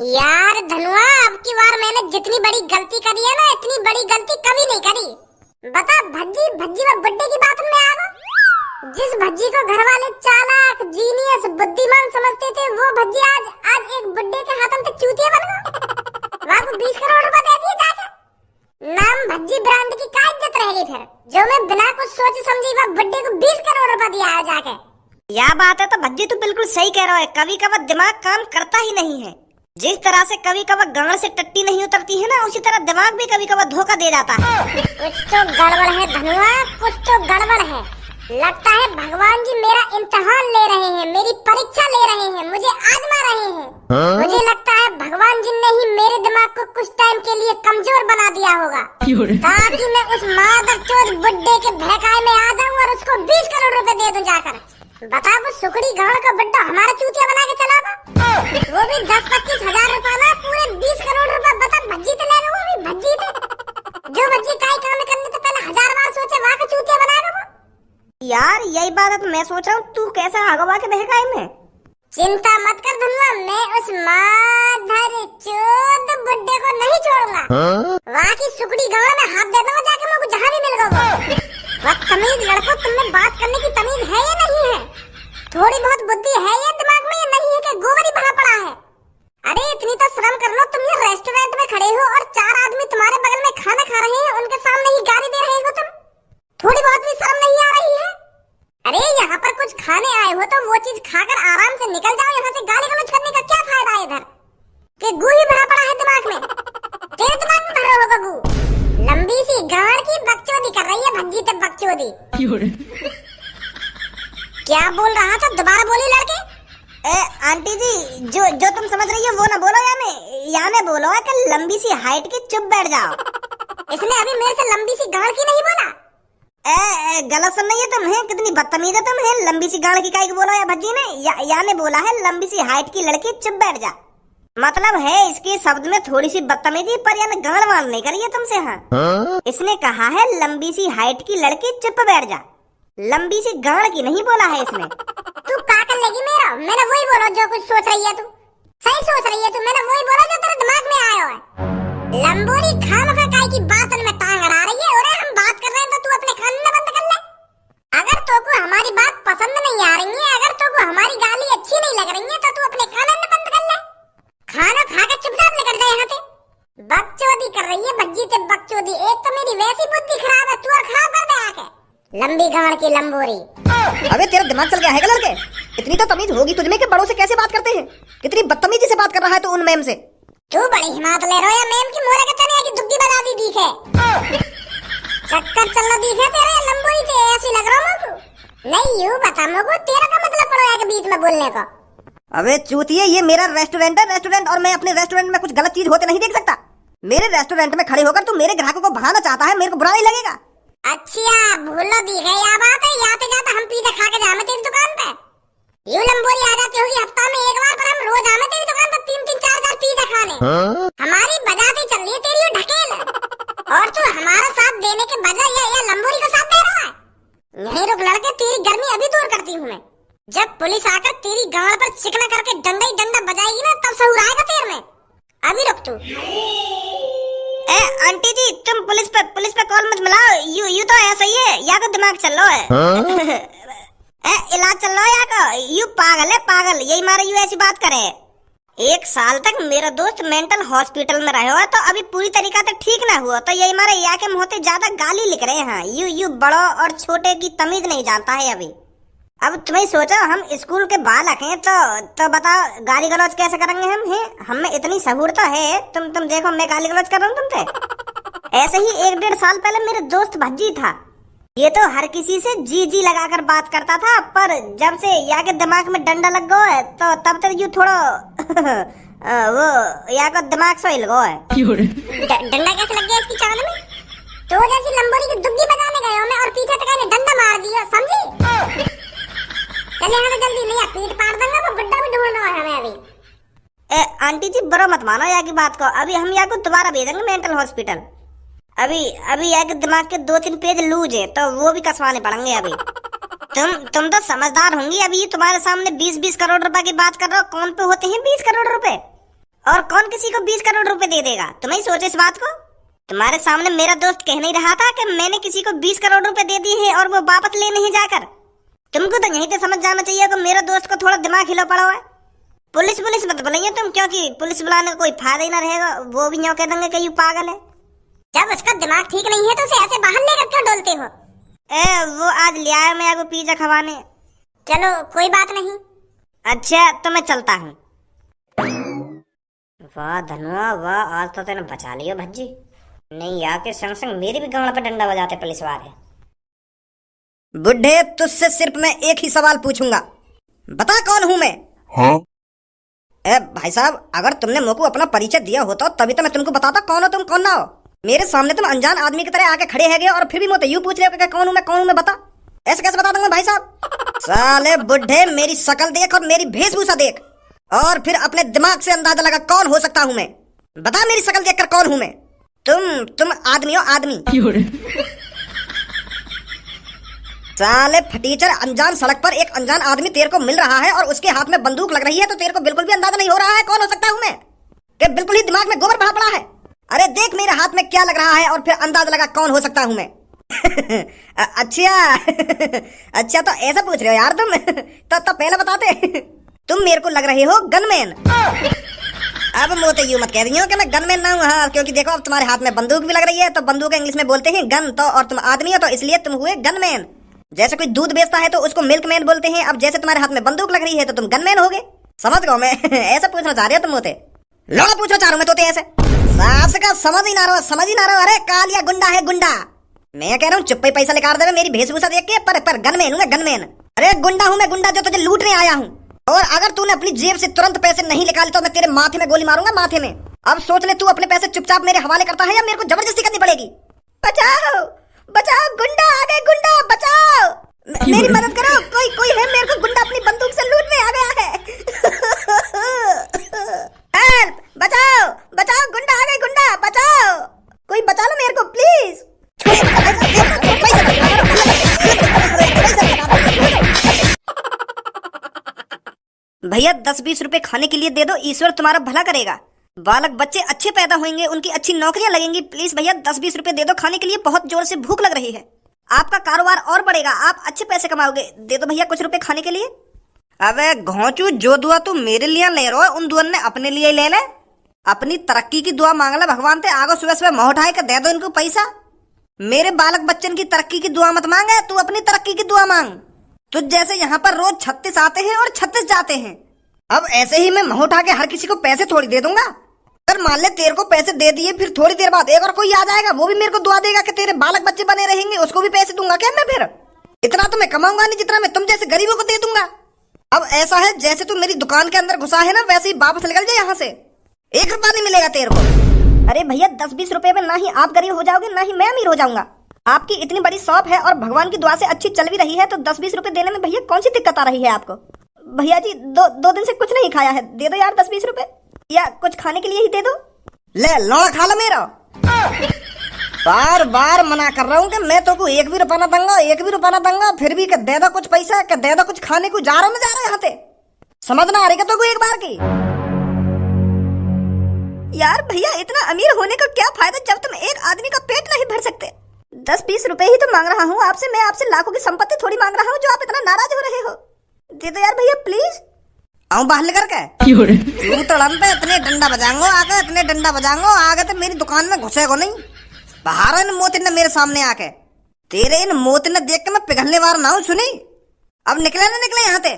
यार धनुआ, अब की बार मैंने जितनी बड़ी गलती करी है ना, इतनी बड़ी गलती कभी नहीं करी। बता, भज्जी भज्जी में बुड्ढे की बात में आ गया। जिस भज्जी को घर वाले चालाक, जीनियस, बुद्धिमान समझते थे, वो भज्जी आज एक बुड्ढे के हाथों तक चूतिया बन गया। वहाँ को 20 करोड़ रुपए दे दिए जाके। नाम भज्जी ब्रांड की क्या इज्जत रहेगी फिर, जो मैं बिना कुछ सोच समझी वह बुड्ढे को 20 करोड़ रुपए दिया है जाके। यह बात है तो भज्जी तू बिल्कुल सही कह रहा है। कभी कभार दिमाग काम करता ही नहीं है। जिस तरह से कभी कभार गांड से टट्टी नहीं उतरती है ना, उसी तरह दिमाग भी कभी कभार धोखा दे जाता है। कुछ तो गड़बड़ है धनुआ, कुछ तो गड़बड़ है। लगता है भगवान जी मेरा इम्तिहान ले रहे हैं, मेरी परीक्षा ले रहे हैं, मुझे आजमा रहे हैं। मुझे लगता है भगवान जी ने ही मेरे दिमाग को कुछ टाइम के लिए कमजोर बना दिया होगा, ताकि मैं उस मादरचोद बुड्ढे के बहकाए में आ जाऊं और उसको 20 करोड़ रुपए दे दूं जाकर। बता, वो सुकड़ी गांव का बुड्ढा हमारा चूतिया बना के चला था, वो भी 10-25 हजार रुपए ना, पूरे 20 करोड़ रुपए। बता, भज्जी तो ले वो भी भज्जी थे, जो भज्जी काई काम करने तो पहले 1000 बार सोचे, वहाँ का चूतिया बनाएगा वो। यार यही बात है तो मैं सोच रहा हूँ तू कैसा आगवा के बहकाए में। चिंता मत कर धनुआ, मैं उस मादरचोद बुड्ढे को नहीं छोड़ूंगा। वहाँ की सुकड़ी गांव में हाथ दे दूंगा जाके, मुझे जहाँ भी मिल गया वो। बदतमीज लड़कों, तुमने बात करने की तमीज है या नहीं है? थोड़ी बहुत बुद्धि है या दिमाग में, या नहीं है कि गोबर ही भरा पड़ा है? अरे इतनी तो शर्म कर लो, तुम ये रेस्टोरेंट में खड़े हो और 4 आदमी तुम्हारे बगल में खाना खा रहे हैं, उनके सामने ही गाली दे रहे हो तुम। थोड़ी बहुत भी शर्म नहीं आ रही है? अरे यहाँ पर कुछ खाने आए हो तो वो चीज खाकर आराम से निकल जाओ यहाँ से। गाली गलौज करने का क्या फायदा है इधर, कि गू ही भरा पड़ा है दिमाग में। तेरे दिमाग में भरा होगा गू। लंबी सी गाड़ की बकचोदी कर रही है भज्जी तक बकचोदी। क्या बोल रहा था, दोबारा बोली लड़के। आंटी जी, जो तुम समझ रही हो वो ना बोलो, याने बोलो है कि लंबी सी हाइट की चुप बैठ जाओ। इसने अभी मेरे से लंबी सी गाड़ की नहीं बोला। गलत सुन रही है तुम, कितनी बदतमीज है तुम। लंबी सी गाड़ की काई को बोलो या भज्जी ने, याने बोला है लंबी सी हाइट की लड़की चुप बैठ जा। मतलब है इसके शब्द में थोड़ी सी बदतमीजी, पर यानी गाड़ वाड़ नहीं करी है तुमसे। हाँ, इसने कहा है लंबी सी हाइट की लड़की चुप बैठ जा, लंबी सी गाड़ की नहीं बोला है इसने। तू क्या कर लेगी मेरा? मैंने वही बोला जो कुछ सोच रही है तू। सही सोच रही है तू, मैंने वही बोला जो तेरे दिमाग में आया है। लंबोरी खामखा काई की बात में टांग अड़ा रही है। और हम बात कर रहे हैं तो तू अपने कान में बंद कर ले। अगर तो को हमारी बात पसंद नहीं आ रही है, अगर तो को हमारी गाली अच्छी नहीं लग रही है, तो तू अपने कान में बंद कर ले। खाना खा के चुपचाप निकल जा यहाँ से। बकचोदी कर रही है भज्जी ते बकचोदी। एक तो मेरी वैसी बुद्धि खराब है, तू और खराब कर दे आके। लंबी गाड़ की लंबोरी। अबे तेरा दिमाग चल गया है लड़के? इतनी तो तमीज होगी तुझमें कि बड़ों से कैसे बात करते हैं। कितनी बदतमीजी से बात कर रहा है तू उन मैम से। तू बड़ी हिम्मत ले रहा है मैम की, मोरे के चने की दुग्गी बजा दी दिखे। चक्कर चलना दिखे तेरे लंबोरी के, ऐसी लग रहा है मुझको। नहीं यूं बता मुझको, तेरा का मतलब पड़ा के बीच में बोलने का। अबे चूतिए, ये मेरा रेस्टोरेंट है, रेस्टोरेंट, और मैं अपने रेस्टोरेंट में कुछ गलत चीज होते नहीं देख सकता। मेरे रेस्टोरेंट में खड़े होकर तू मेरे ग्राहकों को भगाना चाहता है, मेरे को बुरा नहीं लगेगा। अच्छा भूलो दी है या बात है, याते जाते हम पिज्जा खा के जामे तेरी दुकान पे। यू लंबोरी आ जाती होगी हफ्ता में एक बार, पर हम रोज आमे तेरी दुकान पे 3-3, 4-4 पिज्जा खाने। हमारी बजाती चल रही है तेरी ढकेल, और तू हमारा साथ देने के बजाय या लंबोरी को साथ दे रहा है। यहीं रुक लड़के, तेरी गर्मी अभी दूर करती हूँ मैं। जब पुलिस आकर तेरी गाड़ पर चिकना करके डंडा ही डंडा बजाएगी ना, तब सहूर आएगा तेरे में। अभी रुक तू। आंटी जी, तुम पुलिस पे कॉल मत मिलाओ। यू तो ऐसा ही है, या तो दिमाग चल रहा है। इलाज चल रहा है या का, यू पागल है पागल, यही मारे यू ऐसी बात करे। 1 साल तक मेरा दोस्त मेंटल हॉस्पिटल में रहे हो, तो अभी पूरी तरीका से ठीक ना हुआ, तो यही मारे या के मुँह ज्यादा गाली लिख रहे हैं। यू बड़ों और छोटे की तमीज नहीं जानता है अभी। अब तुम्हें सोचो, हम स्कूल के बालक हैं, तो बताओ गाली गलौज कैसे करेंगे हम हैं? हमें इतनी सहूर तो है। तुम देखो, मैं गाली गलौज कर रहा हूँ तुमसे। ऐसे ही 1-1.5 साल पहले मेरे दोस्त भज्जी था, ये तो हर किसी से जी लगाकर बात करता था, पर जब से या के दिमाग में डंडा लग गया है, तो तब तक यू थोड़ा वो या का दिमाग सो हिल गया है। डंडा कैसे लग गया इसकी चाल में? तो जैसी लंबोरी की दुग्गी बजाने गए हो मैं, और पीछे तक ने डंडा मार दिया, समझी? चले हमें जल्दी, नहीं पीठ पाड़ दूंगा, वो बुड्ढा भी ढूंढना है हमें अभी। आंटी जी बुरा मत मानो या की बात को, अभी हम या को दोबारा भेजेंगे मेंटल हॉस्पिटल। अभी या के दिमाग के 2-3 पेज लूज है, तो वो भी कसवाने पड़ेंगे अभी। तुम तो समझदार होंगी। अभी तुम्हारे सामने 20-20 करोड़ रुपए की बात कर रहे हो, कौन पे होते हैं 20 करोड़ रुपए? और कौन किसी को 20 करोड़ रुपए दे देगा? तुम्हें सोचो इस बात को। तुम्हारे सामने मेरा दोस्त कह नहीं रहा था कि मैंने किसी को 20 करोड़ रुपए दे दिए हैं और वो वापस ले नहीं जाकर। तुमको तो यहीं से समझ जाना चाहिए कि मेरा दोस्त को थोड़ा दिमाग हिला पड़ा हुआ है। पुलिस मत बुलाइए तुम, क्योंकि पुलिस बुलाने का कोई फायदा ही ना रहेगा। वो भी यूं कह देंगे कि यू पागल है। जब उसका दिमाग ठीक नहीं है तो उसे ऐसे बाहर लेकर क्यों डोलते हो? वो आज ले आया मैं आपको पिज्जा खवाने। चलो कोई बात नहीं। अच्छा तो मैं चलता हूँ। वाह धनुआ वाह, आज तो तेने बचा लिया भज्जी। नहीं यार के संग संग मेरी भी गांड पे डंडा बजाते पुलिस वाले। बुढ़े तुझसे सिर्फ मैं एक ही सवाल पूछूंगा, बता कौन हूँ मैं? हाँ? भाई साहब, अगर तुमने मुझको अपना परिचय दिया होता तभी तो मैं तुमको बताता कौन हो तुम कौन ना हो। मेरे सामने तुम अनजान आदमी की तरह आके खड़े हैं और फिर भी मुझे यूं पूछ रहे हो कि कौन हूँ मैं बता। ऐसे कैसे बता दूंगा भाई साहब? साले बुढ़े, मेरी शक्ल देख और मेरी वेशभूषा देख और फिर अपने दिमाग से अंदाजा लगा कौन हो सकता हूँ मैं। बता मेरी शक्ल देखकर कौन हूँ मैं? तुम आदमी हो, आदमी। साले फटीचर, अनजान सड़क पर एक अनजान आदमी तेरे को मिल रहा है और उसके हाथ में बंदूक लग रही है तो तेरे को बिल्कुल भी अंदाजा नहीं हो रहा है कौन हो सकता हूँ मैं? कि बिल्कुल ही दिमाग में गोबर भरा पड़ा है। अरे देख मेरे हाथ में क्या लग रहा है और फिर अंदाजा लगा कौन हो सकता हूँ मैं। अच्छा तो ऐसा पूछ रहे हो यार तुम? तो पहले बताते। तुम मेरे को लग रहे हो गनमैन। अब मोते यूं मत कह रही हो कि मैं गनमैन ना हूँ। हाँ, क्योंकि देखो अब तुम्हारे हाथ में बंदूक भी लग रही है तो बंदूक इंग्लिश में बोलते हैं गन, तो और तुम आदमी हो तो इसलिए तुम हुए गनमैन। जैसे कोई दूध बेचता है तो उसको मिल्कमैन बोलते हैं। अब जैसे तुम्हारे हाथ में बंदूक लग रही है तो तुम गनमैन हो गए। समझ गो मैं। ऐसा पूछना चाह रहे हो तुम मोते? लौड़ा पूछना चाह रहा हूं मैं तोते ऐसे। सास का समझ ही ना रहा। अरे कालिया गुंडा है गुंडा। मैं कह रहा हूँ चुप्पे पैसा निकाल दे मेरी वेशभूषा देख के। पर गनमैन हूँ मैं, गनमैन। अरे गुंडा हूँ मैं, गुंडा जो तुझे लूटने आया हूँ। और अगर तूने अपनी जेब से तुरंत पैसे नहीं निकाले तो मैं तेरे माथे में गोली मारूंगा, माथे में। अब सोच ले तू अपने पैसे चुपचाप मेरे हवाले करता है या मेरे को जबरदस्ती करनी पड़ेगी। बचाओ बचाओ, गुंडा आ गए, गुंडा बचाओ, मेरी मदद करो। कोई है, मेरे को गुंडा अपनी बंदूक से लूटने आ गया है। हेल्प, बचाओ बचाओ, गुंडा आ गए, गुंडा बचाओ, कोई बचा लो मेरे को प्लीज। भैया 10-20 रुपए खाने के लिए दे दो, ईश्वर तुम्हारा भला करेगा। बालक बच्चे अच्छे पैदा होंगे, उनकी अच्छी नौकरियां लगेंगी। प्लीज भैया 10-20 रुपए दे दो खाने के लिए, बहुत जोर से भूख लग रही है। आपका कारोबार और बढ़ेगा, आप अच्छे पैसे कमाओगे। दे दो भैया कुछ रुपए खाने के लिए। अबे घोंचू, जो दुआ तू मेरे लिए ले रहा है उन दुआ ने अपने लिए ले ले। अपनी तरक्की की दुआ मांग ले भगवान से। आगो सुबह सुबह मुंह उठाए के दे दो इनको पैसा। मेरे बालक बच्चन की तरक्की की दुआ मत मांगे, तू अपनी तरक्की की दुआ मांग। तुझ जैसे यहाँ पर रोज 36 आते हैं और 36 जाते हैं। अब ऐसे ही मैं मुंह उठा के हर किसी को पैसे थोड़ी दे दूंगा। अगर मान ले तेरे को पैसे दे दिए, फिर थोड़ी देर बाद एक और कोई आ जाएगा, वो भी मेरे को दुआ देगा कि तेरे बालक बच्चे बने रहेंगे, उसको भी पैसे दूंगा क्या मैं? फिर इतना तो मैं कमाऊंगा नहीं जितना मैं तुम जैसे गरीबों को दे दूंगा। अब ऐसा है जैसे तू मेरी दुकान के अंदर घुसा है ना, वैसे ही वापस निकल जाए यहाँ से। 1 रुपया नहीं मिलेगा तेरे को। अरे भैया 10-20 रुपए में ना ही आप गरीब हो जाओगे ना ही मैं अमीर हो जाऊंगा। आपकी इतनी बड़ी शॉप है और भगवान की दुआ से अच्छी चल भी रही है, तो 10-20 रुपए देने में भैया कौन सी दिक्कत आ रही है आपको? भैया जी दो दिन से कुछ नहीं खाया है, दे दो यार 10-20 रुपए, या कुछ खाने के लिए ही दे दो। ले लौड़ा खा लो मेरा। बार बार मना कर रहा हूँ कि मैं तो को 1 भी रुपया ना दूंगा, 1 भी रुपया ना दूंगा, फिर भी कि दे दो कुछ पैसा, कि दे दो कुछ खाने को। जा रहा हूँ यहाँ से, समझ ना आ रही तो को एक बार की। यार भैया इतना अमीर होने का क्या फायदा जब तुम एक आदमी का पेट नहीं भर सकते। 10-20 रुपए ही तो मांग रहा हूँ आपसे, मैं आपसे लाखों की संपत्ति थोड़ी मांग रहा हूँ जो आप इतना नाराज हो रहे हो। दे दो यार भैया प्लीज। आऊं बाहर लेकर के तू तड़म पे इतने डंडा बजाऊंगो, आके इतने डंडा बजाऊंगो आगे तो मेरी दुकान में घुसेगो नहीं। बाहर इन मोती ने मेरे सामने आके, तेरे इन मोती ने देख के मैं पिघलने वाला ना हूं। सुनी, अब निकले ना निकले यहाँ से।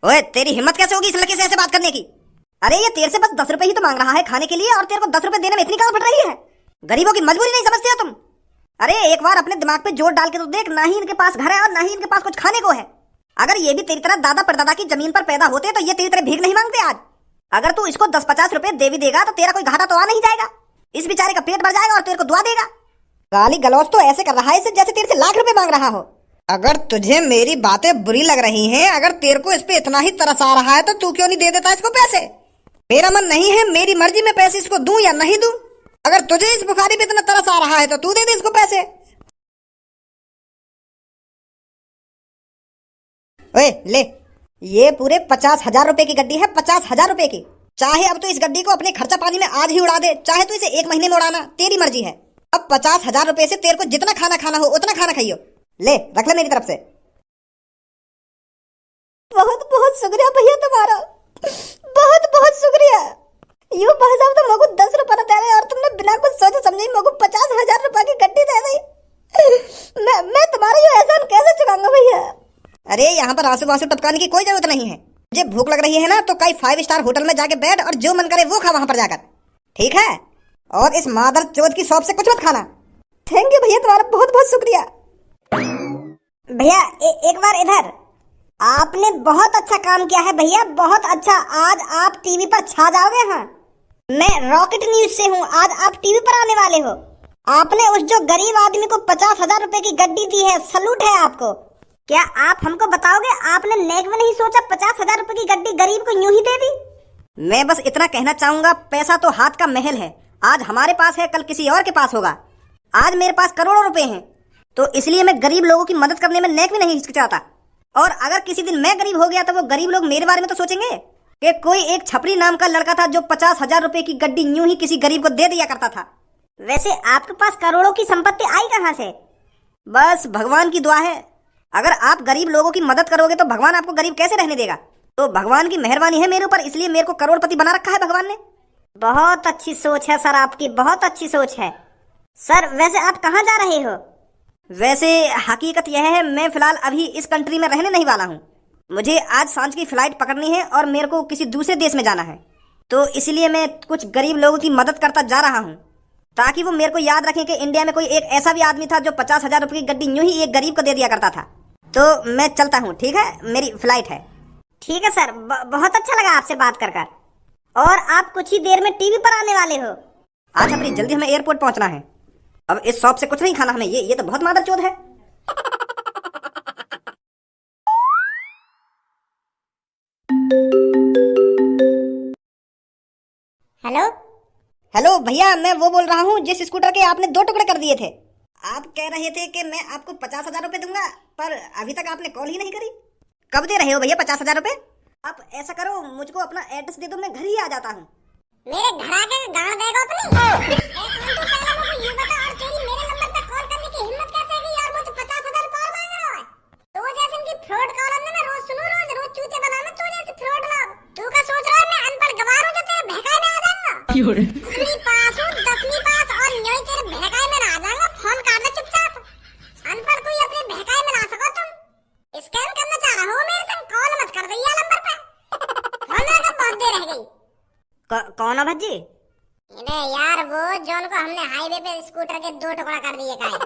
ओए तेरी हिम्मत कैसे होगी इस लड़के से ऐसे बात करने की? अरे ये तेरे से बस 10 रुपए ही तो मांग रहा है खाने के लिए और तेरे को 10 रुपए देने में इतनी कहाँ फट रही है? गरीबों की मजबूरी नहीं समझते हो तुम? अरे एक बार अपने दिमाग पे जोर डाल के तो देख, ना ही इनके पास घर है और ना ही इनके पास कुछ खाने को है। अगर ये भी तेरी तरह दादा परदादा की जमीन पर पैदा होते तो ये तेरी तरह भीख नहीं मांगते आज। अगर तू इसको 10-50 रुपए दे भी देगा तो तेरा कोई घाटा तो आ नहीं जाएगा। इस बेचारे का पेट भर जाएगा और तेरे को दुआ देगा। गाली गलौज तो ऐसे कर रहा है जैसे तेरे से लाख रुपए मांग रहा हो। अगर तुझे मेरी बातें बुरी लग रही हैं, अगर तेरे को इस पे इतना ही तरस आ रहा है तो तू क्यों नहीं दे देता इसको पैसे? मेरा मन नहीं है, मेरी मर्जी में पैसे इसको दूं या नहीं दूं। अगर तुझे इस बुखारी पे इतना तरस आ रहा है तो तू दे दे इसको पैसे। ओए ले, ये पूरे 50,000 रुपए की गड्डी है, 50,000 रुपए की। चाहे अब तो इस गड्डी को अपने खर्चा पानी में आज ही उड़ा दे, चाहे तो इसे 1 महीने में उड़ाना, तेरी मर्जी है। अब 50,000 रुपए से तेरे को जितना खाना खाना हो उतना खाना खाइयो। ले रख ले मेरी तरफ से। बहुत बहुत शुक्रिया भैया तुम्हारा, बहुत बहुत शुक्रिया। यूं भाई साहब तो मगु 10 रुपए दे रहे और तुमने बिना कुछ सोचे समझे मगु 50,000 रुपए की गड्डी दे दी। मैं तुम्हारा ये एहसान कैसे चुकाऊंगा भैया? अरे यहाँ पर आंसू आंसू टपकाने की कोई जरूरत नहीं है। मुझे भूख लग रही है ना तो कई 5 स्टार होटल में जाके बैठ और जो मन करे वो खा वहां पर जाकर, ठीक है? और इस मादर चोद की शॉप से कुछ मत खाना। थैंक यू भैया, तुम्हारा बहुत बहुत शुक्रिया। भैया एक बार इधर। आपने बहुत अच्छा काम किया है भैया, बहुत अच्छा। आज आप टीवी पर छा जाओगे। हाँ, मैं रॉकेट न्यूज से हूँ, आज आप टीवी पर आने वाले हो। आपने उस जो गरीब आदमी को 50,000 रुपए की गड्डी दी है, सलूट है आपको। क्या आप हमको बताओगे, आपने नेक में नहीं सोचा 50,000 रुपए की गड्डी गरीब को यूं ही दे दी? मैं बस इतना कहना चाहूंगा, पैसा तो हाथ का महल है। आज हमारे पास है, कल किसी और के पास होगा। आज मेरे पास करोड़ों रुपए हैं, तो इसलिए मैं गरीब लोगों की मदद करने में नेक भी नहीं हिचकिचाता। और अगर किसी दिन मैं गरीब हो गया तो वो गरीब लोग मेरे बारे में तो सोचेंगे कि कोई एक छपरी नाम का लड़का था जो 50,000 रुपए की गड्डी यूं ही किसी गरीब को दे दिया करता था। वैसे आपके पास करोड़ों की संपत्ति आई कहाँ से? बस भगवान की दुआ है। अगर आप गरीब लोगों की मदद करोगे तो भगवान आपको गरीब कैसे रहने देगा? तो भगवान की मेहरबानी है मेरे ऊपर, इसलिए मेरे को करोड़पति बना रखा है भगवान ने। बहुत अच्छी सोच है सर आपकी, बहुत अच्छी सोच है। सर वैसे आप कहाँ जा रहे हो? वैसे हकीकत यह है, मैं फिलहाल अभी इस कंट्री में रहने नहीं वाला हूँ। मुझे आज सांझ की फ्लाइट पकड़नी है और मेरे को किसी दूसरे देश में जाना है, तो इसलिए मैं कुछ गरीब लोगों की मदद करता जा रहा हूँ, ताकि वो मेरे को याद रखें कि इंडिया में कोई एक ऐसा भी आदमी था जो 50,000 रुपए की गड्डी यूं ही एक गरीब को दे दिया करता था। तो मैं चलता हूँ, ठीक है? मेरी फ्लाइट है। ठीक है सर, बहुत अच्छा लगा आपसे बात कर कर। और आप कुछ ही देर में टीवी पर आने वाले हो। आज अपनी जल्दी हमें एयरपोर्ट पहुंचना है। अब इस शॉप से कुछ नहीं खाना हमें, ये तो बहुत मादरचोद है। हेलो हेलो भैया, मैं वो बोल रहा हूँ जिस स्कूटर के आपने 2 टुकड़े कर दिए थे। आप कह रहे थे कि मैं आपको 50,000 रुपए दूंगा, पर अभी तक आपने कॉल ही नहीं करी। कब दे रहे हो भैया 50,000 रुपए? आप ऐसा करो, मुझको अपना एड्रेस दे दो, मैं घर ही आ जाता हूँ। मेरे घर आके गाड़ देगा अपनी। एक काम तो पहले मुझे ये बता, और तेरी मेरे नंबर पे कॉल करने की हिम्मत कैसे हुई यार? मुझे 50,000 कॉल मांग रहा है। तो जैसे इनकी फ्रॉड कॉल है, मैं रोज सुनूं, रोज चूते बनाना तो जैसे फ्रॉड लोग। तू क्या सोच रहा है मैं अनपढ़ गवार हूं जो तेरे भहकाए में आ जाऊंगा? 10वीं पास हूं, 10वीं पास, और न्योई तेरे भहकाए में आ जाऊंगा। फोन काट दे चुपचाप। अनपढ़ कोई अपने भहकाए में ला सको तुम? स्कैम करना चाह रहा हो मेरे संग? कॉल मत कर भैया नंबर पे। फोन लगा बहुत देर रह गई। कौन है भज्जी? अरे यार वो जॉन को हमने हाईवे पे स्कूटर के 2 टुकड़ा कर दिए का है।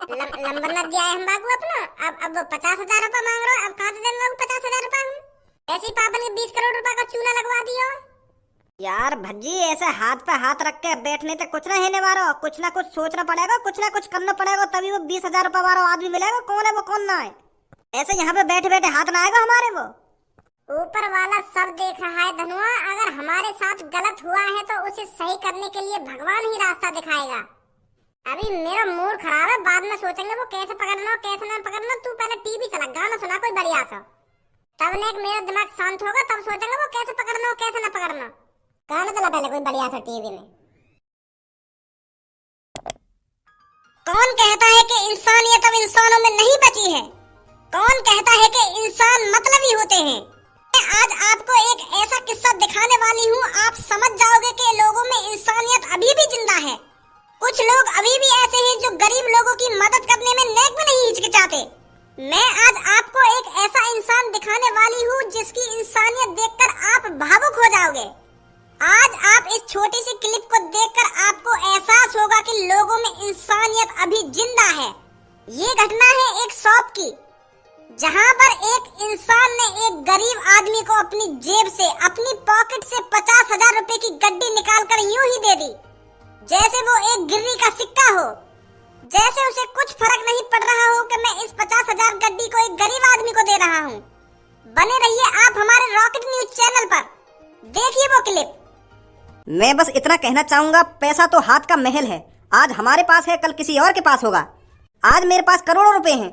लंबर न दिया है हम बाबू अपना। अब वो 50,000 रुपए मांग रहे हो। अब कहाँ से देंगे 50,000 रुपए हम? ऐसी पापन के 20 करोड़ रुपए का चूना लगवा दियो। यार भज्जी, ऐसे हाथ पे हाथ रख के बैठने तक कुछ ना होने वाला। कुछ ना कुछ सोचना पड़ेगा, कुछ ना कुछ करना पड़ेगा, तभी वो 20,000 रुपए वाला आदमी मिलेगा। कौन है वो, कौन ना है? ऐसे यहाँ पे बैठे बैठे हाथ ना आएगा हमारे। वो ऊपर वाला सब देख रहा है धनुआ। अगर हमारे साथ गलत हुआ है तो उसे सही करने के लिए भगवान ही रास्ता दिखाएगा। अभी मेरा मूड खराब है, बाद में सोचेंगे वो कैसे पकड़ना कैसे ना पकड़ना। तू पहले टीवी चला, गाना सुना कोई बढ़िया सा, तब ने मेरा दिमाग शांत होगा, तब सोचेंगे वो कैसे पकड़ना कैसे ना पकड़ना। गाना चला पहले कोई बढ़िया सा टीवी में। कौन कहता है कि इंसानियत अब इंसानों में नहीं बची है? कौन कहता है कि इंसान मतलबी होते हैं? मैं आज आपको एक ऐसा किस्सा दिखाने वाली हूँ, आप समझ जाओगे कि लोगों में इंसानियत अभी भी जिंदा है। कुछ लोग अभी भी ऐसे हैं जो गरीब लोगों की मदद करने में नेक भी नहीं हिचकिचाते। मैं आज आपको एक ऐसा इंसान दिखाने वाली हूँ जिसकी इंसानियत देखकर आप भावुक हो जाओगे। आज आप इस छोटी सी क्लिप को देखकर आपको एहसास होगा कि लोगों में इंसानियत अभी जिंदा है। ये घटना है एक शॉप की, जहां पर एक इंसान ने एक गरीब आदमी को अपनी जेब से, अपनी पॉकेट से 50,000 रुपए की गड्डी निकालकर यूं ही दे दी जैसे वो एक गिर्री का सिक्का हो। जैसे उसे कुछ फर्क नहीं पड़ रहा हो कि मैं इस 50,000 गड्डी को एक गरीब आदमी को दे रहा हूँ। बने रहिए आप हमारे रॉकेट न्यूज चैनल पर, देखिए वो क्लिप। मैं बस इतना कहना चाहूंगा, पैसा तो हाथ का महल है। आज हमारे पास है, कल किसी और के पास होगा। आज मेरे पास करोड़ों रुपए हैं,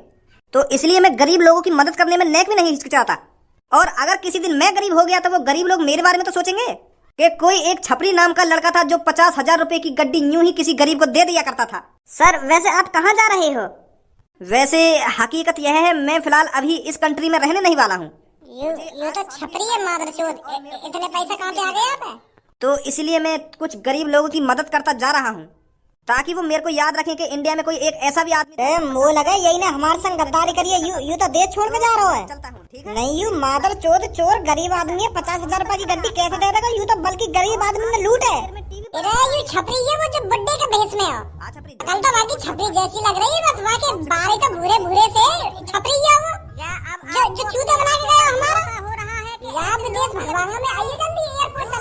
तो इसलिए मैं गरीब लोगों की मदद करने में नेक भी नहीं हिचकिचाता। और अगर किसी दिन मैं गरीब हो गया तो वो गरीब लोग मेरे बारे में तो सोचेंगे कि कोई एक छपरी नाम का लड़का था जो 50,000 रुपए की गड्डी यूं ही किसी गरीब को दे दिया करता था। सर वैसे आप कहाँ जा रहे हो? वैसे हकीकत यह है मैं फिलहाल अभी इस कंट्री में रहने नहीं वाला हूँ, ये तो छपरी है मादरचोद। इतने पैसे कहाँ से आ गए आप? तो इसलिए मैं कुछ गरीब लोगों की मदद करता जा रहा हूँ ताकि वो मेरे को याद रखें कि इंडिया में कोई एक ऐसा भी आदमी मुँह लगा यही ना हमारे संग गद्दारी करिए। यू तो देश छोड़ के जा रहा है। चलता हूँ, ठीक है? नहीं यू मादर चोद चोर गरीब आदमी है, 50,000 रुपए की गड्डी कैसे दे देगा? यू तो बल्कि गरीब आदमी ने लूट है। अरे ये छपरी है वो जो बुड्ढे के भेष में हो। छपरी कल तो बाकी छपरी जैसी लग रही है, बस वहाँ के बाल तो भूरे भूरे से छपरी है वो जो चूते बना के गया हमारा। हो रहा है कि यार विदेश भगवान में आइए जल्दी एयरपोर्ट